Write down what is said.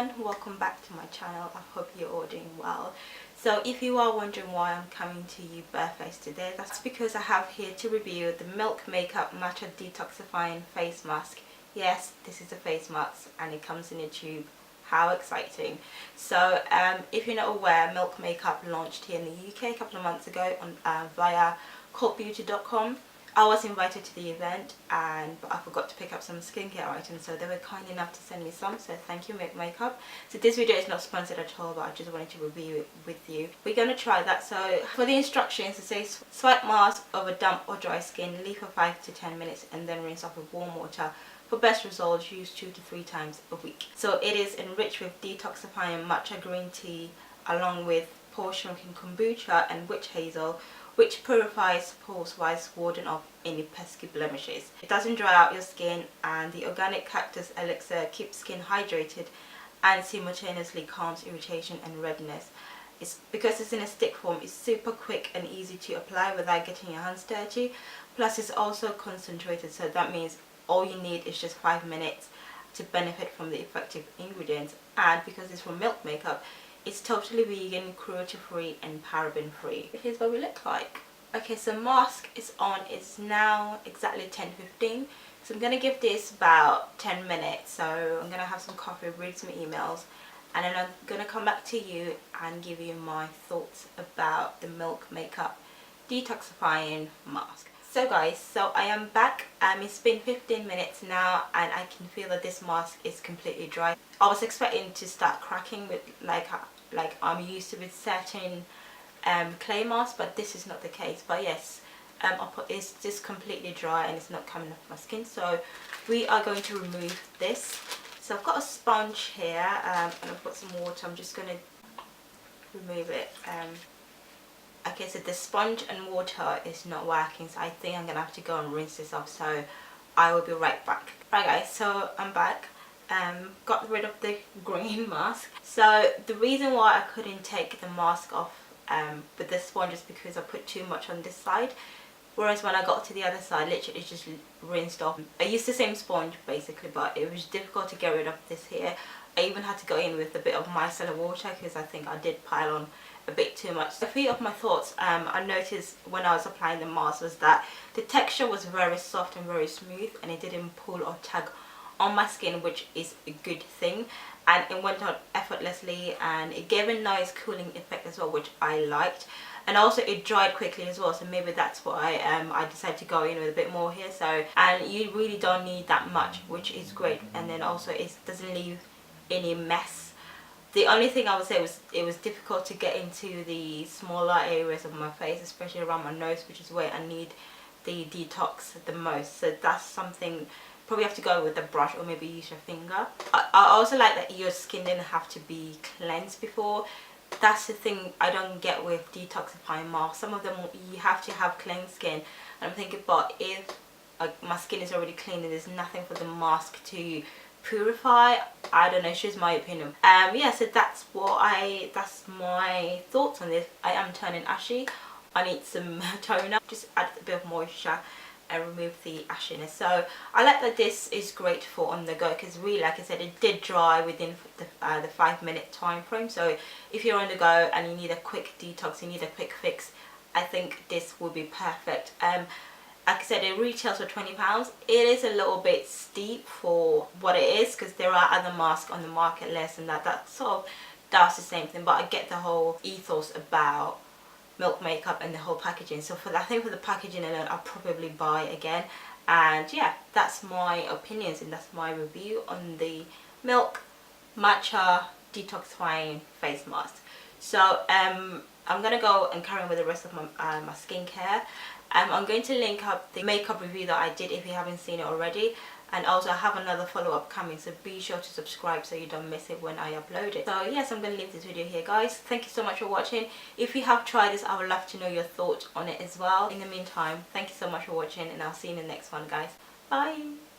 everyone, welcome back to my channel. I hope you're all doing well. So if you are wondering why I'm coming to you barefaced today, that's because I have here to review the Milk Makeup Matcha Detoxifying Face Mask. Yes, this is a face mask and it comes in a tube. How exciting. So if you're not aware, Milk Makeup launched here in the UK a couple of months ago on via cultbeauty.com. I was invited to the event but I forgot to pick up some skincare items, so they were kind enough to send me some, so thank you Milk Makeup. So this video is not sponsored at all, but I just wanted to review it with you. We're going to try that. So for the instructions, it says swipe mask over damp or dry skin, leave for 5 to 10 minutes and then rinse off with warm water. For best results, use 2 to 3 times a week. So it is enriched with detoxifying matcha green tea along with portion kombucha and witch hazel, which purifies pores while warding off any pesky blemishes. It doesn't dry out your skin, and the organic cactus elixir keeps skin hydrated and simultaneously calms irritation and redness. Because it's in a stick form, it's super quick and easy to apply without getting your hands dirty. Plus it's also concentrated, so that means all you need is just 5 minutes to benefit from the effective ingredients. And because it's from Milk Makeup, it's totally vegan, cruelty free and paraben free. Here's what we look like. Okay, so mask is on. It's now exactly 10:15, so I'm gonna give this about 10 minutes. So I'm gonna have some coffee, read some emails, and then I'm gonna come back to you and give you my thoughts about the Milk Makeup Detoxifying Mask. So guys, so I am back. It's been 15 minutes now and I can feel that this mask is completely dry. I was expecting to start cracking with like I'm used to with certain clay masks, but this is not the case. But yes, it's just completely dry and it's not coming off my skin. So we are going to remove this. So I've got a sponge here and I've got some water. I'm just going to remove it. Okay, so the sponge and water is not working, so I think I'm gonna have to go and rinse this off, so I will be right back. Right guys, so I'm back. Got rid of the green mask. So the reason why I couldn't take the mask off with this sponge is because I put too much on this side, whereas when I got to the other side, literally just rinsed off. I used the same sponge basically, but it was difficult to get rid of this here. I even had to go in with a bit of micellar water because I think I did pile on a bit too much. A few of my thoughts I noticed when I was applying the mask was that the texture was very soft and very smooth, and it didn't pull or tug on my skin, which is a good thing, and it went on effortlessly and it gave a nice cooling effect as well, which I liked. And also it dried quickly as well, so maybe that's why I decided to go in with a bit more here. So, and you really don't need that much, which is great. And then also it doesn't leave any mess. The only thing I would say was it was difficult to get into the smaller areas of my face, especially around my nose, which is where I need the detox the most. So that's something, probably have to go with a brush or maybe use your finger. I also like that your skin didn't have to be cleansed before. That's the thing I don't get with detoxifying masks. Some of them you have to have clean skin, and I'm thinking, but if my skin is already clean and there's nothing for the mask to purify, I don't know, it's just my opinion. Yeah, so that's my thoughts on this. I am turning ashy. I need some toner, just add a bit of moisture and remove the ashiness. So I like that this is great for on the go, because really, like I said, it did dry within the 5-minute time frame. So if you're on the go and you need a quick detox, you need a quick fix, I think this will be perfect. Like I said, it retails for £20. It is a little bit steep for what it is, because there are other masks on the market less than that. That sort of does the same thing, but I get the whole ethos about Milk Makeup and the whole packaging. So I think for the packaging alone, I'll probably buy again. And yeah, that's my opinions and that's my review on the Milk Matcha Detoxifying Face Mask. So I'm gonna go and carry on with the rest of my skincare. I'm going to link up the makeup review that I did if you haven't seen it already, and also I have another follow-up coming, so be sure to subscribe so you don't miss it when I upload it. So yes, I'm going to leave this video here guys. Thank you so much for watching. If you have tried this, I would love to know your thoughts on it as well. In the meantime, thank you so much for watching, and I'll see you in the next one guys. Bye.